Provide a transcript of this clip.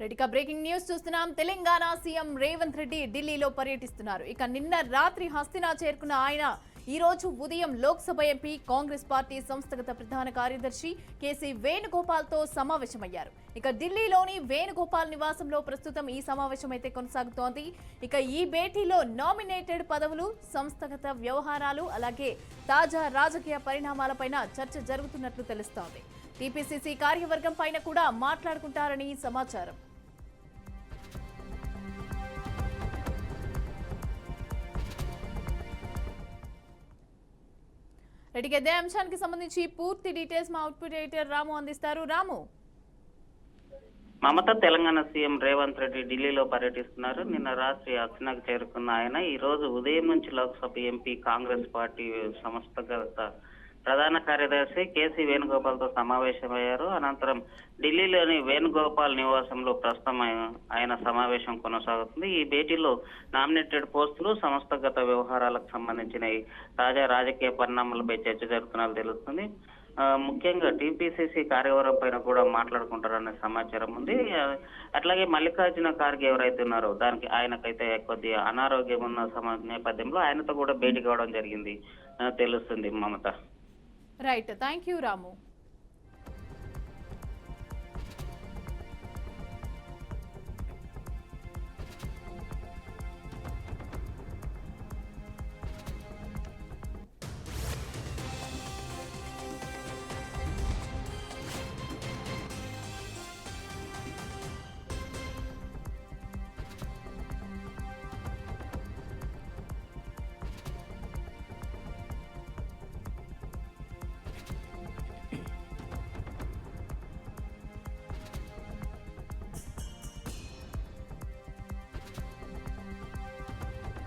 Reddika breaking news చూస్తున్నాం. Telangana CM Revanth Reddy ఢిల్లీలో పర్యటిస్తున్నారు. ఇక నిన్న రాత్రి హస్తినా చేరుకున్న ఆయన ఈ రోజు ఉదయం లోక్సభ ఎంపీ కాంగ్రెస్ పార్టీ సంస్థాగత ప్రధాన కార్యదర్శి కేసీ వేణుగోపాల్తో సమావేశమయ్యారు. ఇక ఢిల్లీలోని వేణుగోపాల్ నివాసంలో ప్రస్తుతం ఈ సమావేశం అయితే కొనసాగుతోంది. ఇక ఈ భేటీలో నామినేటెడ్ పదవులు, సంస్థాగత వ్యవహారాలు, అలాగే తాజా రాజకీయ పరిణామాలపైన చర్చ జరుగుతున్నట్లు తెలుస్తోంది. టీపీసీసీ కార్యవర్గం పైన కూడా మాట్లాడుకుంటారని సమాచారం. రెడ్డికి అదే అంశానికి సంబంధించి పూర్తి డీటెయిల్స్ మా అవుట్పుట్ ఎడిటర్ రాము అందిస్తారు. రాము, మమత తెలంగాణ సీఎం రేవంత్ రెడ్డి ఢిల్లీలో పర్యటిస్తున్నారు. నిన్న రాత్రి హస్తినాకు చేరుకున్న ఆయన ఈ రోజు ఉదయం నుంచి లోక్సభ ఎంపీ కాంగ్రెస్ పార్టీ సంస్థాగత ప్రధాన కార్యదర్శి కేసీ వేణుగోపాల్తో సమావేశమయ్యారు. అనంతరం ఢిల్లీలోని వేణుగోపాల్ నివాసంలో ప్రస్తుతం ఆయన సమావేశం కొనసాగుతుంది. ఈ భేటీలో నామినేటెడ్ పోస్టులు, సంస్థాగత వ్యవహారాలకు సంబంధించిన తాజా రాజకీయ పరిణామాలపై చర్చ జరుగుతున్నట్లు తెలుస్తుంది. ముఖ్యంగా టీపీసీసీ కార్యవర్గం పైన కూడా మాట్లాడుకుంటారనే సమాచారం ఉంది. అట్లాగే మల్లికార్జున ఖార్గే ఎవరైతే ఉన్నారో దానికి ఆయనకైతే కొద్దిగా అనారోగ్యం ఉన్న నేపథ్యంలో ఆయనతో కూడా భేటీ కావడం జరిగింది తెలుస్తుంది. Mamata. Right, thank you Ramu.